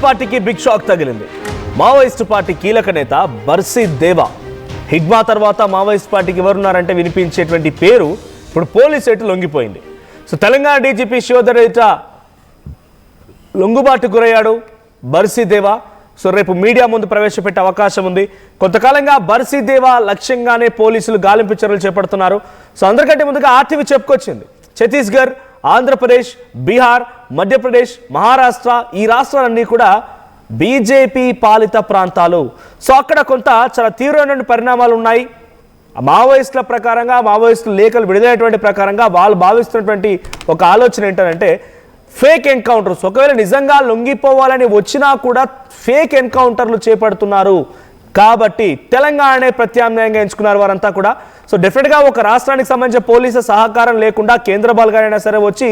పార్టీకి big shock తగిలింది. Maoist party కీలక నేత బర్సీ దేవా. హిడ్మా తర్వాత మావోయిస్ట్ పార్టీకి ఎవరున్నారంటే వినిపించేటువంటి పేరు ఇప్పుడు పోలీసు ఎటు లొంగిపోయింది. సో తెలంగాణ డీజీపీ శివధర్ ఎదుట లొంగుబాటు గురయ్యాడు బర్సీ దేవా. సో రేపు మీడియా ముందు ప్రవేశపెట్టే అవకాశం ఉంది. కొంతకాలంగా బర్సీ దేవా లక్ష్యంగానే పోలీసులు గాలింపు చర్యలు చేపడుతున్నారు. సో అందరికంటే ముందుగా ఆర్టీవీ చెప్పుకొచ్చింది, ఛత్తీస్గఢ్, ఆంధ్రప్రదేశ్, బీహార్, మధ్యప్రదేశ్, మహారాష్ట్ర ఈ రాష్ట్రాలన్నీ కూడా బీజేపీ పాలిత ప్రాంతాలు. సో అక్కడ కొంత చాలా తీవ్రమైన పరిణామాలు ఉన్నాయి. మావోయిస్టుల ప్రకారంగా, మావోయిస్టులు లేఖలు విడుదలైనటువంటి ప్రకారంగా వాళ్ళు భావిస్తున్నటువంటి ఒక ఆలోచన ఏంటంటే ఫేక్ ఎన్కౌంటర్స్. ఒకవేళ నిజంగా లొంగిపోవాలని వచ్చినా కూడా ఫేక్ ఎన్కౌంటర్లు చేపడుతున్నారు. కాబట్టి తెలంగాణనే ప్రత్యామ్నాయంగా ఎంచుకున్నారు వారంతా కూడా. సో డెఫినెట్గా ఒక రాష్ట్రానికి సంబంధించిన పోలీసు సహకారం లేకుండా కేంద్ర బలగాలైనా సరే వచ్చి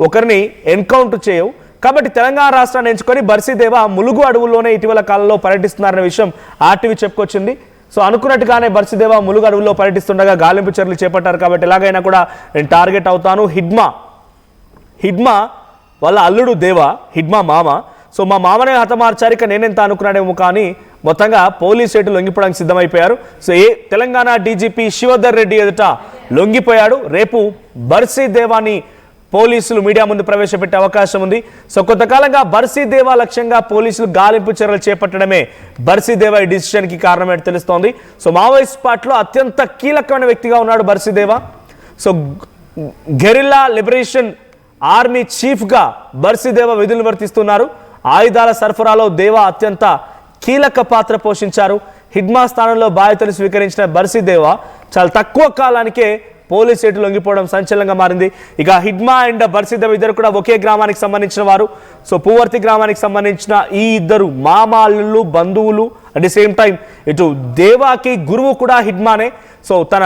ఒకరిని ఎన్కౌంటర్ చేయవు. కాబట్టి తెలంగాణ రాష్ట్రాన్ని ఎంచుకొని బర్సీ దేవా ములుగు అడవుల్లోనే ఇటీవల కాలంలో పర్యటిస్తున్నారనే విషయం ఆర్టీవీ చెప్పుకొచ్చింది. సో అనుకున్నట్టుగానే బర్సీ దేవా ములుగు అడవుల్లో పర్యటిస్తుండగా గాలింపు చర్యలు చేపట్టారు. కాబట్టి ఎలాగైనా కూడా నేను టార్గెట్ అవుతాను. హిడ్మా వాళ్ళ అల్లుడు దేవా, హిడ్మా మామ. సో మా మామనే హతమార్చారు, ఇక నేనెంత అనుకున్నాడేమో కానీ మొత్తంగా పోలీసు ఎటు లొంగిపోవడానికి సిద్ధమైపోయారు. సో తెలంగాణ డీజీపీ శివధర్ రెడ్డి ఎదుట లొంగిపోయాడు. రేపు బర్సీ దేవాని పోలీసులు మీడియా ముందు ప్రవేశపెట్టే అవకాశం ఉంది. సో కొంతకాలంగా బర్సీ దేవా లక్ష్యంగా పోలీసులు గాలింపు చర్యలు చేపట్టడమే బర్సీ దేవా ఈ డిసిషన్కి కారణమేంటి తెలుస్తోంది. సో మావోయిస్ట్ పార్టీలో అత్యంత కీలకమైన వ్యక్తిగా ఉన్నాడు బర్సీ దేవా. సో గెరిల్లా లిబరేషన్ ఆర్మీ చీఫ్గా బర్సీ దేవా విధులు నిర్వర్తిస్తున్నారు. ఆయుధాల సరఫరాలో దేవా అత్యంత కీలక పాత్ర పోషించారు. హిడ్మా స్థానంలో బాధ్యతలు స్వీకరించిన బర్సీ దేవా చాలా తక్కువ కాలానికే పోలీసు ఎటు లొంగిపోవడం సంచలనంగా మారింది. ఇక హిడ్మా అండ్ బర్సీ దేవా ఇద్దరు కూడా ఒకే గ్రామానికి సంబంధించిన వారు. సో పూవర్తి గ్రామానికి సంబంధించిన ఈ ఇద్దరు మామాళ్ళు, బంధువులు. అట్ ది సేమ్ టైం ఇటు దేవాకి గురువు కూడా హిడ్మానే. సో తన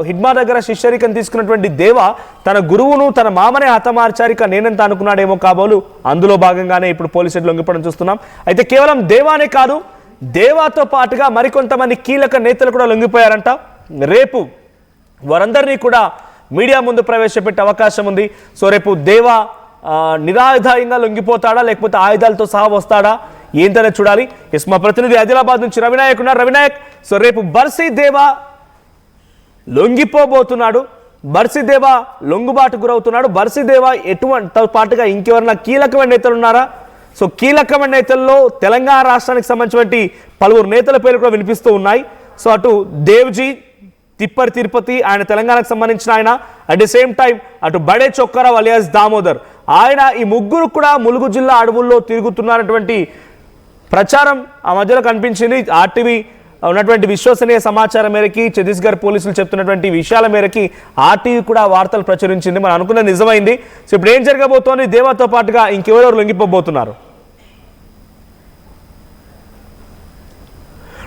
హిడ్మా దగ్గర శిష్యరికం తీసుకున్నటువంటి దేవా తన గురువును, తన మామనే హతమార్చారిక నేనెంత అనుకున్నాడేమో కాబోలు అందులో భాగంగానే ఇప్పుడు పోలీసు ఎటు లొంగిపోవడం చూస్తున్నాం. అయితే కేవలం దేవానే కాదు, దేవాతో పాటుగా మరికొంతమంది కీలక నేతలు కూడా లొంగిపోయారంట. రేపు వారందరినీ కూడా మీడియా ముందు ప్రవేశపెట్టే అవకాశం ఉంది. సో రేపు దేవా నిరాయుధాయంగా లొంగిపోతాడా లేకపోతే ఆయుధాలతో సహా వస్తాడా ఏంటనే చూడాలి. ఎస్ మా ప్రతినిధి ఆదిలాబాద్ నుంచి రవినాయక్ ఉన్నారు. రవినాయక్, సో రేపు బర్సీ దేవా లొంగిపోబోతున్నాడు, బర్సీ దేవా లొంగుబాటు గురవుతున్నాడు. బర్సీ దేవా ఎటువంటి పాటుగా ఇంకెవరైనా కీలకమైన నేతలు ఉన్నారా? సో కీలకమైన నేతల్లో తెలంగాణ రాష్ట్రానికి సంబంధించినటువంటి పలువురు నేతల పేర్లు కూడా వినిపిస్తూ ఉన్నాయి. సో అటు దేవ్జీ తిప్పర్ తిరుపతి, ఆయన తెలంగాణకు సంబంధించిన ఆయన. అట్ ది సేమ్ టైం అటు బడే చొక్కారావు అలియాస్ దామోదర్, ఆయన. ఈ ముగ్గురు కూడా ములుగు జిల్లా అడవుల్లో తిరుగుతున్నటువంటి ప్రచారం ఆ మధ్యలో కనిపించింది. ఆర్టీవీ ఉన్నటువంటి విశ్వసనీయ సమాచారం మేరకి, ఛత్తీస్గఢ్ పోలీసులు చెప్తున్నటువంటి విషయాల మేరకి ఆర్టీవీ కూడా వార్తలు ప్రచురించింది. మనం అనుకున్నది నిజమైంది. సో ఇప్పుడు ఏం జరగబోతోంది? దేవాతో పాటుగా ఇంకెవరెవరు లొంగిపోబోతున్నారు?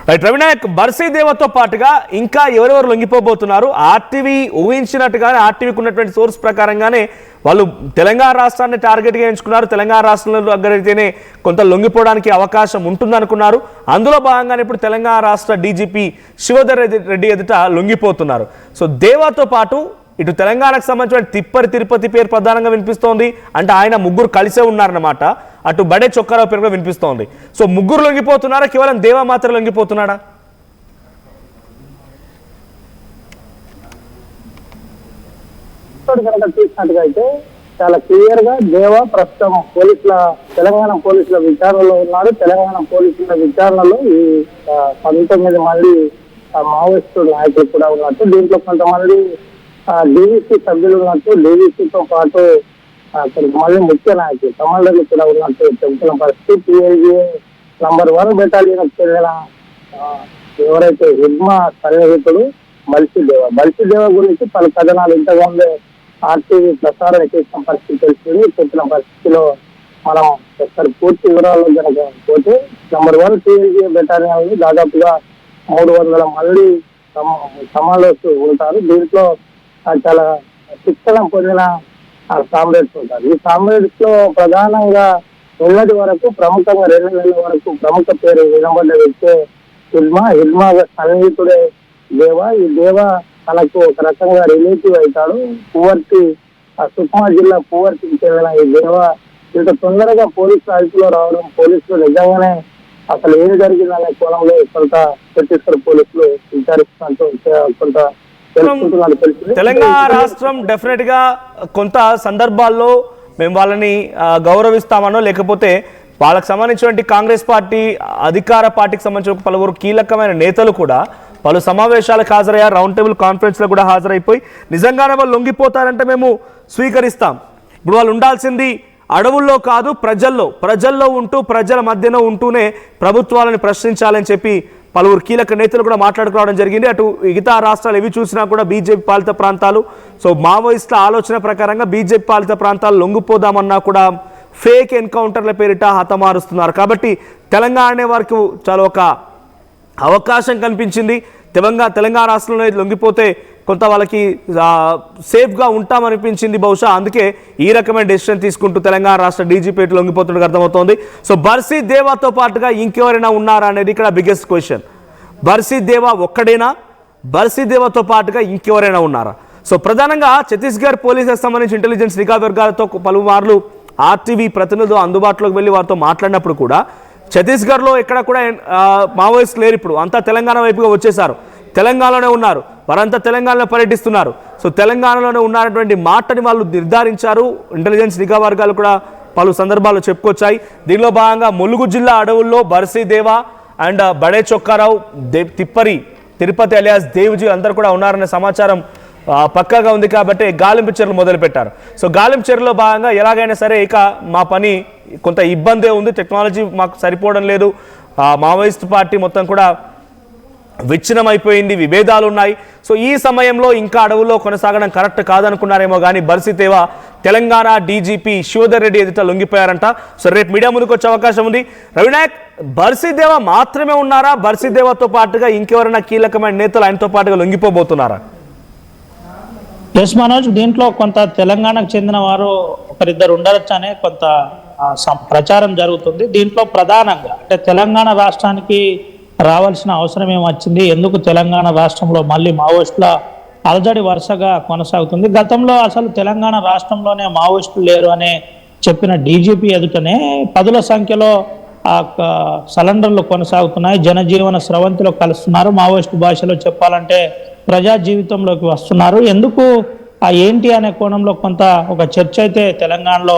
రైట్ రవినాయక్, బర్సీ దేవాతో పాటుగా ఇంకా ఎవరెవరు లొంగిపోబోతున్నారు? ఆర్టీవీ ఊహించినట్టుగానే, ఆర్టీవీకి ఉన్నటువంటి సోర్స్ ప్రకారంగానే వాళ్ళు తెలంగాణ రాష్ట్రాన్ని టార్గెట్గా ఎంచుకున్నారు. తెలంగాణ రాష్ట్రంలో దగ్గరైతేనే కొంత లొంగిపోవడానికి అవకాశం ఉంటుందనుకున్నారు. అందులో భాగంగానే ఇప్పుడు తెలంగాణ రాష్ట్ర డీజీపీ శివధర్ రెడ్డి ఎదుట లొంగిపోతున్నారు. సో దేవాతో పాటు ఇటు తెలంగాణకు సంబంధించిన తిప్పరి తిరుపతి పేరు ప్రధానంగా వినిపిస్తోంది. అంటే ఆయన ముగ్గురు కలిసే ఉన్నారన్నమాట. అటు బడే చొక్కారావు పేరు కూడా వినిపిస్తోంది. సో ముగ్గురు లొంగిపోతున్నారా, కేవలం దేవా మాత్రం లొంగిపోతున్నాడా? కనుక చూసినట్టుగా అయితే చాలా క్లియర్ గా దేవా ప్రస్తుతం తెలంగాణ పోలీసుల విచారణలో ఉన్నాడు. తెలంగాణ పోలీసుల విచారణలో ఈ 19 మంది మావోయిస్టు నాయకులు కూడా ఉన్నట్టు, దీంట్లో కొంతమంది డీవీసీ సభ్యులు ఉన్నట్టు, డీవీసీతో పాటు మళ్ళీ ముఖ్య నాయకులు కమాండర్లు కూడా ఉన్నట్టు చెబుతున్న పరిస్థితి. PIGA నంబర్ 1 బెటాలియన్ చెందిన ఎవరైతే హిడ్మా సన్నిహితుడు బర్సీ దేవా గురించి పలు కథనాలు ఇంతకుముందే ఆర్టీవీ ప్రసారం చేసిన పరిస్థితి తెలిసింది. చెప్పిన పరిస్థితిలో మనం ఒకసారి పూర్తి వివరాలు కనుక పోతే, నంబర్ 1 PIGA బెటాలియన్ దాదాపుగా 300 మంది కమాండర్స్ ఉంటారు. దీంట్లో చాలా శిక్షణ పొందిన కామ్రేడ్స్ ఉంటారు. ఈ కామ్రేడ్స్ లో ప్రధానంగా నిన్నటి వరకు ప్రముఖంగా 2 నెలల వరకు ప్రముఖ పేరు వినబడ్డ వ్యక్తే హిడ్మా సన్నిహితుడే దేవా. ఈ దేవా తనకు ఒక రకంగా రిలేటివ్ అవుతాడు. సుక్మా జిల్లా పూవర్తికి చెందిన ఈ దేవా ఇంత తొందరగా పోలీసులు అదుపులో రావడం, పోలీసులు నిజంగానే అసలు ఏం జరిగిందనే కోణంలో కొంత ఛత్తీస్గఢ్ పోలీసులు విచారిస్తున్నట్టు కొంత తెలుసుకుంటున్నట్టు తెలిసింది. తెలంగాణ రాష్ట్రం డెఫినెట్ గా కొంత సందర్భాల్లో మేము వాళ్ళని గౌరవిస్తామనో లేకపోతే వాళ్ళకి సంబంధించినటువంటి కాంగ్రెస్ పార్టీ అధికార పార్టీకి సంబంధించిన పలువురు కీలకమైన నేతలు కూడా పలు సమావేశాలకు హాజరయ్యారు, రౌండ్ టేబుల్ కాన్ఫరెన్స్లో కూడా హాజరైపోయి నిజంగానే వాళ్ళు లొంగిపోతారంటే మేము స్వీకరిస్తాం. ఇప్పుడు వాళ్ళు ఉండాల్సింది అడవుల్లో కాదు, ప్రజల్లో ఉంటూ ప్రజల మధ్యన ఉంటూనే ప్రభుత్వాలను ప్రశ్నించాలని చెప్పి పలువురు కీలక నేతలు కూడా మాట్లాడుకోవడం జరిగింది. అటు మిగతా రాష్ట్రాలు ఎవి చూసినా కూడా బీజేపీ పాలిత ప్రాంతాలు, సో మావోయిస్టుల ఆలోచన ప్రకారంగా బీజేపీ పాలిత ప్రాంతాలు లొంగిపోదామన్నా కూడా ఫేక్ ఎన్కౌంటర్ల పేరిట హతమారుస్తున్నారు. కాబట్టి తెలంగాణ వారికి చాలా ఒక అవకాశం కనిపించింది. తెలంగాణ రాష్ట్రంలో లొంగిపోతే కొంత వాళ్ళకి సేఫ్గా ఉంటామనిపించింది బహుశా. అందుకే ఈ రకమైన డెసిషన్ తీసుకుంటూ తెలంగాణ రాష్ట్ర డీజీపీ లొంగిపోతున్నట్టు అర్థమవుతోంది. సో బర్సీ దేవాతో పాటుగా ఇంకెవరైనా ఉన్నారా అనేది ఇక్కడ బిగ్గెస్ట్ క్వశ్చన్. బర్సీ దేవా ఒక్కడేనా, బర్సీ దేవాతో పాటుగా ఇంకెవరైనా ఉన్నారా? సో ప్రధానంగా ఛత్తీస్గఢ్ పోలీసులకు సంబంధించి ఇంటెలిజెన్స్ నిఘా వర్గాలతో పలుమార్లు ఆర్టీవీ ప్రతినిధులు అందుబాటులోకి వెళ్ళి వారితో మాట్లాడినప్పుడు కూడా ఛత్తీస్గఢ్లో ఎక్కడ కూడా మావోయిస్టులు లేరు, ఇప్పుడు అంతా తెలంగాణ వైపుగా వచ్చేసారు, తెలంగాణలోనే ఉన్నారు, వారంతా తెలంగాణలో పర్యటిస్తున్నారు. సో తెలంగాణలోనే ఉన్నటువంటి మాటని వాళ్ళు నిర్ధారించారు. ఇంటెలిజెన్స్ నిఘా వర్గాలు కూడా పలు సందర్భాల్లో చెప్పుకొచ్చాయి. దీనిలో భాగంగా ములుగు జిల్లా అడవుల్లో బర్సీ దేవా అండ్ బడే చొక్కారావు, తిప్పరి తిరుపతి అలియాస్ దేవ్జీ అందరూ కూడా ఉన్నారనే సమాచారం పక్కాగా ఉంది. కాబట్టి గాలింపు చర్యలు మొదలుపెట్టారు. సో గాలింపు చర్యలో భాగంగా ఎలాగైనా సరే ఇక మా పని కొంత ఇబ్బందే ఉంది, టెక్నాలజీ మాకు సరిపోవడం లేదు, మావోయిస్ట్ పార్టీ మొత్తం కూడా విచ్ఛిన్నమైపోయింది, విభేదాలు ఉన్నాయి. సో ఈ సమయంలో ఇంకా అడవుల్లో కొనసాగడం కరెక్ట్ కాదనుకున్నారేమో కానీ బర్సీ దేవా తెలంగాణ డీజీపీ శివధర్ రెడ్డి ఎదుట లొంగిపోయారంట. సో రేపు మీడియా ముందుకు వచ్చే అవకాశం ఉంది. రవినాయక్, బర్సీ దేవా మాత్రమే ఉన్నారా, బర్సీ దేవాతో పాటుగా ఇంకెవరైనా కీలకమైన నేతలు ఆయనతో పాటుగా లొంగిపోబోతున్నారా? ఎస్ మనోజ్, దీంట్లో కొంత తెలంగాణకు చెందిన వారు ఒకరిద్దరు ఉండొచ్చు అనే కొంత ప్రచారం జరుగుతుంది. దీంట్లో ప్రధానంగా అంటే తెలంగాణ రాష్ట్రానికి రావాల్సిన అవసరం ఏమొచ్చింది, ఎందుకు తెలంగాణ రాష్ట్రంలో మళ్ళీ మావోయిస్టుల అలజడి వరుసగా కొనసాగుతుంది. గతంలో అసలు తెలంగాణ రాష్ట్రంలోనే మావోయిస్టులు లేరు అనే చెప్పిన డీజీపీ ఎదుటనే పదుల సంఖ్యలో సరెండర్లు కొనసాగుతున్నాయి, జనజీవన స్రవంతిలో కలుస్తున్నారు, మావోయిస్టు భాషలో చెప్పాలంటే ప్రజా జీవితంలోకి వస్తున్నారు. ఎందుకు ఏంటి అనే కోణంలో కొంత ఒక చర్చ అయితే తెలంగాణలో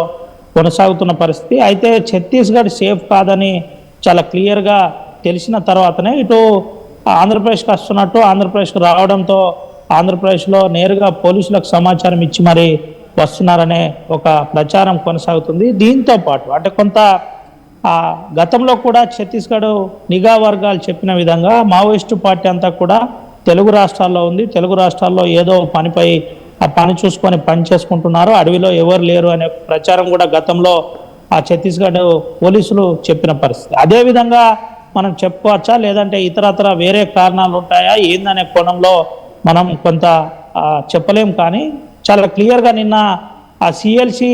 కొనసాగుతున్న పరిస్థితి. అయితే ఛత్తీస్గఢ్ సేఫ్ కాదని చాలా క్లియర్గా తెలిసిన తర్వాతనే ఇటు ఆంధ్రప్రదేశ్కి వస్తున్నట్టు ఆంధ్రప్రదేశ్కి రావడంతో ఆంధ్రప్రదేశ్లో నేరుగా పోలీసులకు సమాచారం ఇచ్చి మరి వస్తున్నారనే ఒక ప్రచారం కొనసాగుతుంది. దీంతో పాటు అంటే కొంత గతంలో కూడా ఛత్తీస్గఢ్ నిఘా వర్గాలు చెప్పిన విధంగా మావోయిస్టు పార్టీ అంతా కూడా తెలుగు రాష్ట్రాల్లో ఉంది, తెలుగు రాష్ట్రాల్లో ఏదో పనిపై ఆ పని చూసుకొని పని చేసుకుంటున్నారు, అడవిలో ఎవరు లేరు అనే ప్రచారం కూడా గతంలో ఆ ఛత్తీస్గఢ్ పోలీసులు చెప్పిన పరిస్థితి. అదేవిధంగా మనం చెప్పుకోవచ్చా, లేదంటే ఇతరత్ర వేరే కారణాలు ఉంటాయా ఏందనే కోణంలో మనం కొంత చెప్పలేం. కానీ చాలా క్లియర్గా నిన్న ఆ సిఎల్సి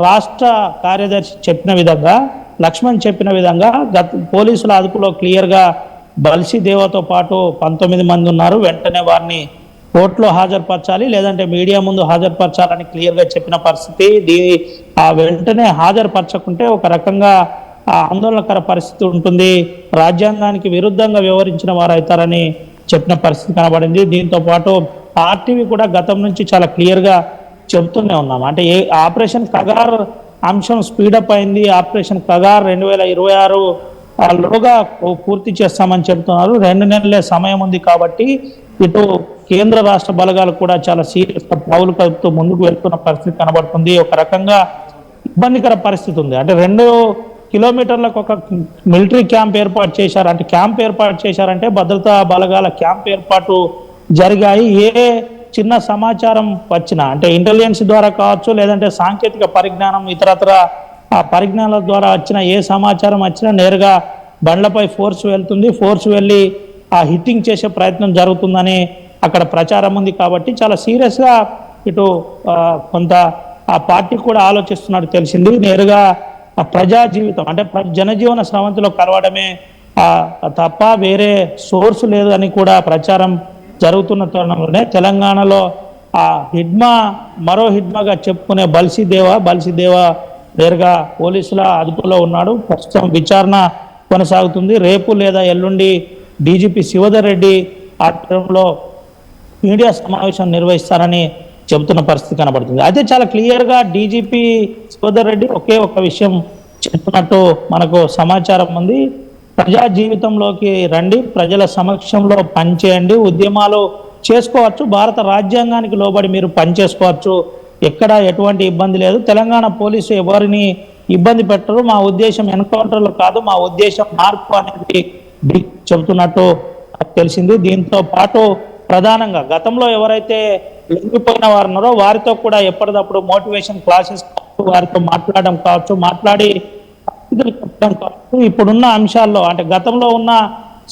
రాష్ట్ర కార్యదర్శి చెప్పిన విధంగా, లక్ష్మణ్ చెప్పిన విధంగా పోలీసుల అదుపులో క్లియర్గా బర్సీ దేవాతో పాటు 19 మంది ఉన్నారు, వెంటనే వారిని కోర్టులో హాజరుపరచాలి లేదంటే మీడియా ముందు హాజరుపరచాలని క్లియర్గా చెప్పిన పరిస్థితి. వెంటనే హాజరుపరచకుంటే ఒక రకంగా ఆందోళనకర పరిస్థితి ఉంటుంది, రాజ్యాంగానికి విరుద్ధంగా వ్యవహరించిన వారు అవుతారని చెప్పిన పరిస్థితి కనబడింది. దీంతో పాటు ఆర్టీవీ కూడా గతం నుంచి చాలా క్లియర్గా చెబుతూనే ఉన్నాం, అంటే ఆపరేషన్ కగార్ అంశం స్పీడప్ అయింది, ఆపరేషన్ కగార్ 2026 లోగా పూర్తి చేస్తామని చెబుతున్నారు. 2 నెలలే సమయం ఉంది కాబట్టి ఇటు కేంద్ర రాష్ట్ర బలగాలు కూడా చాలా సీరియస్గా పావులు కలుపుతూ ముందుకు వెళ్తున్న పరిస్థితి కనబడుతుంది. ఒక రకంగా ఇబ్బందికర పరిస్థితి ఉంది. అంటే 2 కిలోమీటర్లకు ఒక మిలిటరీ క్యాంప్ ఏర్పాటు చేశారు, అంటే క్యాంప్ ఏర్పాటు చేశారంటే భద్రతా బలగాల క్యాంప్ ఏర్పాటు జరిగాయి. ఏ చిన్న సమాచారం వచ్చినా అంటే ఇంటెలిజెన్స్ ద్వారా కావచ్చు లేదంటే సాంకేతిక పరిజ్ఞానం ఇతరత్ర పరిజ్ఞానాల ద్వారా వచ్చిన ఏ సమాచారం వచ్చినా నేరుగా బండ్లపై ఫోర్స్ వెళ్తుంది, ఫోర్స్ వెళ్ళి హిట్టింగ్ చేసే ప్రయత్నం జరుగుతుందని అక్కడ ప్రచారం ఉంది. కాబట్టి చాలా సీరియస్గా ఇటు కొంత ఆ పార్టీ కూడా ఆలోచిస్తున్నట్టు తెలిసింది. నేరుగా ప్రజా జీవితం అంటే జనజీవన స్రవంతిలో కలవడమే తప్ప వేరే సోర్స్ లేదు అని కూడా ప్రచారం జరుగుతున్న తరుణంలోనే తెలంగాణలో హిడ్మా మరో హిడ్మాగా చెప్పుకునే బర్సీ దేవా నేరుగా పోలీసుల అదుపులో ఉన్నాడు. ప్రస్తుతం విచారణ కొనసాగుతుంది. రేపు లేదా ఎల్లుండి డీజీపీ శివధర్ రెడ్డి ఆధ్వర్యంలో మీడియా సమావేశం నిర్వహిస్తారని చెబుతున్న పరిస్థితి కనబడుతుంది. అయితే చాలా క్లియర్గా డీజీపీ శివధర్ రెడ్డి ఒకే ఒక విషయం చెప్తున్నట్టు మనకు సమాచారం ఉంది. ప్రజా జీవితంలోకి రండి, ప్రజల సమక్షంలో పనిచేయండి, ఉద్యమాలు చేసుకోవచ్చు, భారత రాజ్యాంగానికి లోబడి మీరు పనిచేసుకోవచ్చు, ఎక్కడ ఎటువంటి ఇబ్బంది లేదు, తెలంగాణ పోలీసు ఎవరిని ఇబ్బంది పెట్టరు, మా ఉద్దేశం ఎన్కౌంటర్లు కాదు, మా ఉద్దేశం మార్పు అనేది చెబుతున్నట్టు తెలిసింది. దీంతో పాటు ప్రధానంగా గతంలో ఎవరైతే లొంగిపోయిన వారు ఉన్నారో వారితో కూడా ఎప్పటికప్పుడు మోటివేషన్ క్లాసెస్ వారితో మాట్లాడడం కావచ్చు, మాట్లాడి చెప్పడం కావచ్చు, ఇప్పుడున్న అంశాల్లో అంటే గతంలో ఉన్న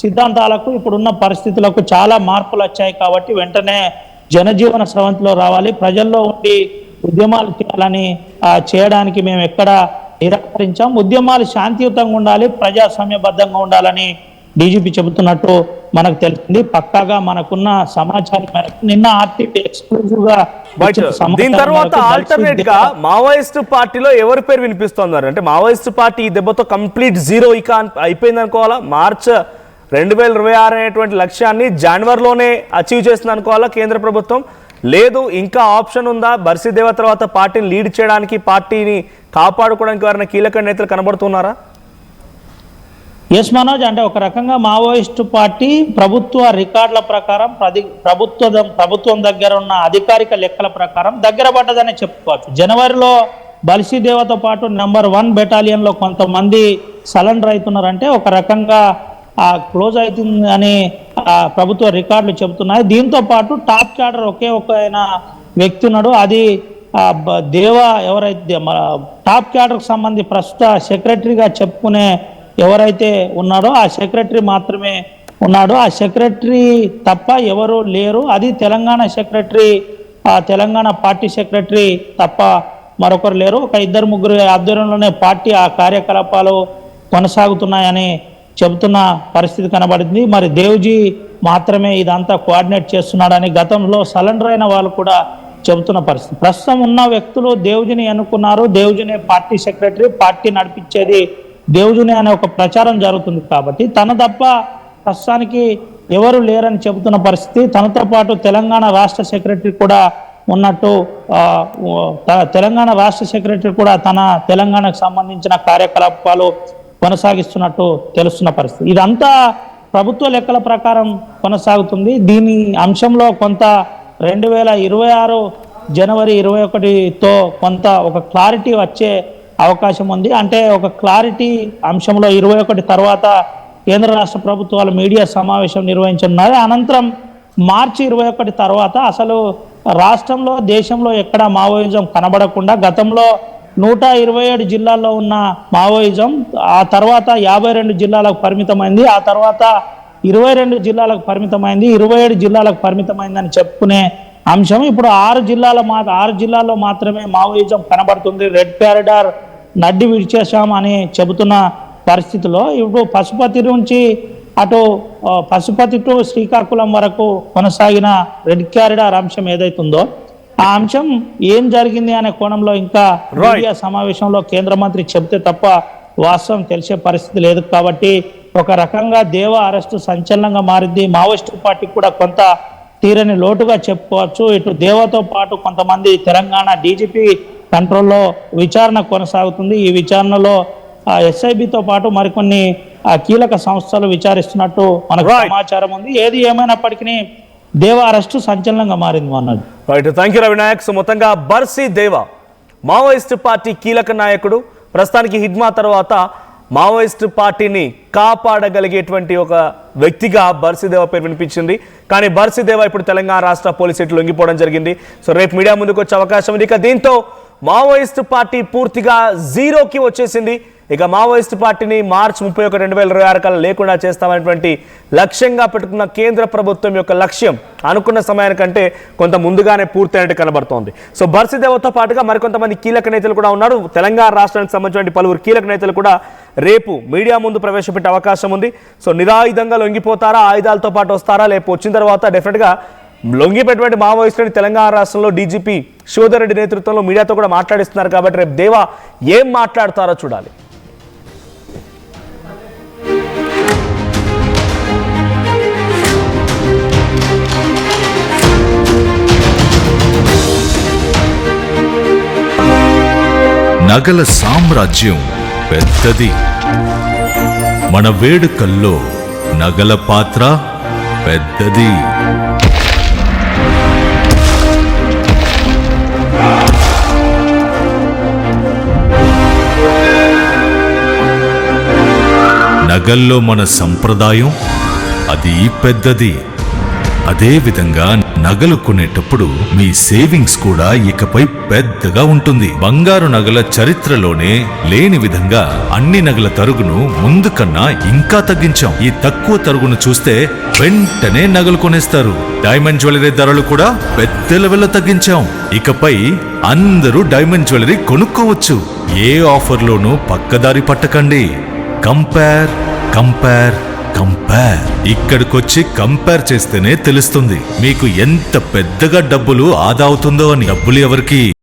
సిద్ధాంతాలకు ఇప్పుడున్న పరిస్థితులకు చాలా మార్పులు వచ్చాయి కాబట్టి వెంటనే జనజీవన స్రవంతిలో రావాలి, ప్రజల్లో ఉండి ఉద్యమాలు చేయాలని చేయడానికి మేము ఎక్కడ నిరాకరించాం, ఉద్యమాలు శాంతియుతంగా ఉండాలి, ప్రజాస్వామ్యబద్ధంగా ఉండాలని డీజీపీ చెబుతున్నట్టు మనకు తెలిసింది. పక్కాగా మనకున్న సమాచారం మేరకు నిన్న ఆర్టీవీ ఎక్స్క్లూజివ్ గా దీని తర్వాత ఆల్టర్నేట్ గా మావోయిస్ట్ పార్టీలో ఎవరి పేరు వినిపిస్తున్నారు అంటే మావోయిస్ట్ పార్టీ ఈ దెబ్బతో కంప్లీట్ జీరో ఇక అయిపోయింది అనుకోవాలా? మార్చ్ 2026 అనేటువంటి లక్ష్యాన్ని జనవరిలోనే అచీవ్ చేస్తుంది అనుకోవాలా కేంద్ర ప్రభుత్వం? లేదు ఇంకా ఆప్షన్ ఉందా? బర్సిదేవ తర్వాత పార్టీని లీడ్ చేయడానికి, పార్టీని కాపాడుకోవడానికి ఎవరైనా కీలక నేతలు కనబడుతున్నారా? ఎస్ మనోజ్, అంటే ఒక రకంగా మావోయిస్టు పార్టీ ప్రభుత్వ రికార్డుల ప్రకారం ప్రభుత్వం దగ్గర ఉన్న అధికారిక లెక్కల ప్రకారం దగ్గర పడ్డదని చెప్పుకోవచ్చు. జనవరిలో బల్సిదేవతో పాటు నెంబర్ 1 బెటాలియన్లో కొంతమంది సరెండర్ అవుతున్నారంటే ఒక రకంగా క్లోజ్ అవుతుంది అని ప్రభుత్వ రికార్డులు చెబుతున్నాయి. దీంతో పాటు టాప్ క్యాడర్ ఒకే ఒక వ్యక్తి ఉన్నాడు, అది దేవ ఎవరైతే టాప్ క్యాడర్కి సంబంధించి ప్రస్తుత సెక్రటరీగా చెప్పుకునే ఎవరైతే ఉన్నాడో ఆ సెక్రటరీ మాత్రమే ఉన్నాడు. ఆ సెక్రటరీ తప్ప ఎవరు లేరు. అది Telangana secretary, Telangana party secretary తప్ప మరొకరు లేరు. ఒక 2-3 ఆధ్వర్యంలోనే పార్టీ ఆ కార్యకలాపాలు కొనసాగుతున్నాయని చెబుతున్న పరిస్థితి కనబడింది. మరి దేవ్జీ మాత్రమే ఇదంతా కోఆర్డినేట్ చేస్తున్నాడని గతంలో సరెండర్ అయిన వాళ్ళు కూడా చెబుతున్న పరిస్థితి. ప్రస్తుతం ఉన్న వ్యక్తులు దేవ్జీని ఎన్నుకున్నారు, దేవ్జీని పార్టీ సెక్రటరీ, పార్టీ నడిపించేది దేవ్జీని అనే ఒక ప్రచారం జరుగుతుంది కాబట్టి తన తప్ప ప్రస్తుతానికి ఎవరు లేరని చెబుతున్న పరిస్థితి. తనతో పాటు తెలంగాణ రాష్ట్ర సెక్రటరీ కూడా ఉన్నట్టు, తెలంగాణ రాష్ట్ర సెక్రటరీ కూడా తన తెలంగాణకు సంబంధించిన కార్యకలాపాలు కొనసాగిస్తున్నట్టు తెలుస్తున్న పరిస్థితి. ఇదంతా ప్రభుత్వ లెక్కల ప్రకారం కొనసాగుతుంది. దీని అంశంలో కొంత 2026 జనవరి 21తో కొంత ఒక క్లారిటీ వచ్చే అవకాశం ఉంది. అంటే ఒక క్లారిటీ అంశంలో 21 తర్వాత కేంద్ర రాష్ట్ర ప్రభుత్వాలు మీడియా సమావేశం నిర్వహించనున్నారు. అనంతరం మార్చి 21 తర్వాత అసలు రాష్ట్రంలో దేశంలో ఎక్కడ మావోయిజం కనబడకుండా గతంలో 127 జిల్లాల్లో ఉన్న మావోయిజం ఆ తర్వాత 52 జిల్లాలకు పరిమితమైంది, ఆ తర్వాత 22 జిల్లాలకు పరిమితమైంది, 27 జిల్లాలకు పరిమితమైందని చెప్పుకునే అంశం ఇప్పుడు 6 జిల్లాల్లో మాత్రమే మావోయిజం కనబడుతుంది. రెడ్ కారిడార్ నడ్డి విడిచేశాం అని చెబుతున్న పరిస్థితిలో ఇప్పుడు పశుపతి నుంచి అటు పశుపతి టు శ్రీకాకుళం వరకు కొనసాగిన రెడ్ కారిడార్ అంశం ఏదైతుందో ఆ అంశం ఏం జరిగింది అనే కోణంలో ఇంకా మీడియా సమావేశంలో కేంద్ర మంత్రి చెబితే తప్ప వాస్తవం తెలిసే పరిస్థితి లేదు. కాబట్టి ఒక రకంగా దేవ అరెస్టు సంచలనంగా మారింది. మావోయిస్టు పార్టీకి కూడా కొంత తీరని లోటుగా చెప్పుకోవచ్చు. ఇటు దేవతో పాటు కొంతమంది తెలంగాణ డీజీపీ కంట్రోల్లో విచారణ కొనసాగుతుంది. ఈ విచారణలో ఎస్ఐబితో పాటు మరికొన్ని కీలక సంస్థలు విచారిస్తున్నట్టు మనకు సమాచారం ఉంది. ఏది ఏమైనప్పటికీ దేవ అరెస్టు సంచలనంగా మారింది అన్నది. Right, thank you Ravinayak. So మొత్తంగా బర్సిదేవ మావోయిస్టు పార్టీ కీలక నాయకుడు, ప్రస్తుతానికి హిడ్మా తర్వాత మావోయిస్టు పార్టీని కాపాడగలిగేటువంటి ఒక వ్యక్తిగా బర్సిదేవ పేరు వినిపించింది. కానీ బర్సిదేవ ఇప్పుడు తెలంగాణ రాష్ట్ర పోలీసులు లొంగిపోవడం జరిగింది. సో రేపు మీడియా ముందుకు వచ్చే అవకాశం ఉంది. ఇక దీంతో మావోయిస్టు పార్టీ పూర్తిగా జీరోకి వచ్చేసింది. ఇక మావోయిస్టు పార్టీని మార్చి 31, 2026 కల్లా లేకుండా చేస్తామనేటువంటి లక్ష్యంగా పెట్టుకున్న కేంద్ర ప్రభుత్వం యొక్క లక్ష్యం అనుకున్న సమయానికంటే కొంత ముందుగానే పూర్తయినట్టు కనబడుతోంది. సో బర్సిదేవతో పాటుగా మరికొంతమంది కీలక నేతలు కూడా ఉన్నారు. తెలంగాణ రాష్ట్రానికి సంబంధించిన పలువురు కీలక నేతలు కూడా రేపు మీడియా ముందు ప్రవేశపెట్టే అవకాశం ఉంది. సో నిరాయుధంగా లొంగిపోతారా, ఆయుధాలతో పాటు వస్తారా, రేపు వచ్చిన తర్వాత డెఫినెట్గా లొంగిపెట్టినటువంటి మావోయిస్టులని తెలంగాణ రాష్ట్రంలో డీజీపీ శివధర్ రెడ్డి నేతృత్వంలో మీడియాతో కూడా మాట్లాడిస్తున్నారు. కాబట్టి రేపు దేవా ఏం మాట్లాడతారో చూడాలి. నగల సామ్రాజ్యం పెద్దది. మన వేడుకల్లో నగల పాత్ర పెద్దది. నగల్లో మన సంప్రదాయం అది పెద్దది. అదే విధంగా నగలు కొనేటప్పుడు మీ సేవింగ్స్ కూడా ఇకపై పెద్దగా ఉంటుంది. బంగారు నగల చరిత్రలోనే లేని విధంగా అన్ని నగల తరుగును ముందు కన్నా ఇంకా తగ్గించాం. ఈ తక్కువ తరుగును చూస్తే వెంటనే నగలు కొనేస్తారు. డైమండ్ జ్యువెలరీ ధరలు కూడా పెద్ద లెవెల్లో తగ్గించాం. ఇకపై అందరూ డైమండ్ జ్యువెలరీ కొనుక్కోవచ్చు. ఏ ఆఫర్లోనూ పక్కదారి పట్టకండి. Compare compare compare. ఇక్కడికొచ్చి కంపేర్ చేస్తేనే తెలుస్తుంది మీకు ఎంత పెద్దగా డబ్బులు ఆదా అవుతుందో అని. డబ్బులు ఎవరికి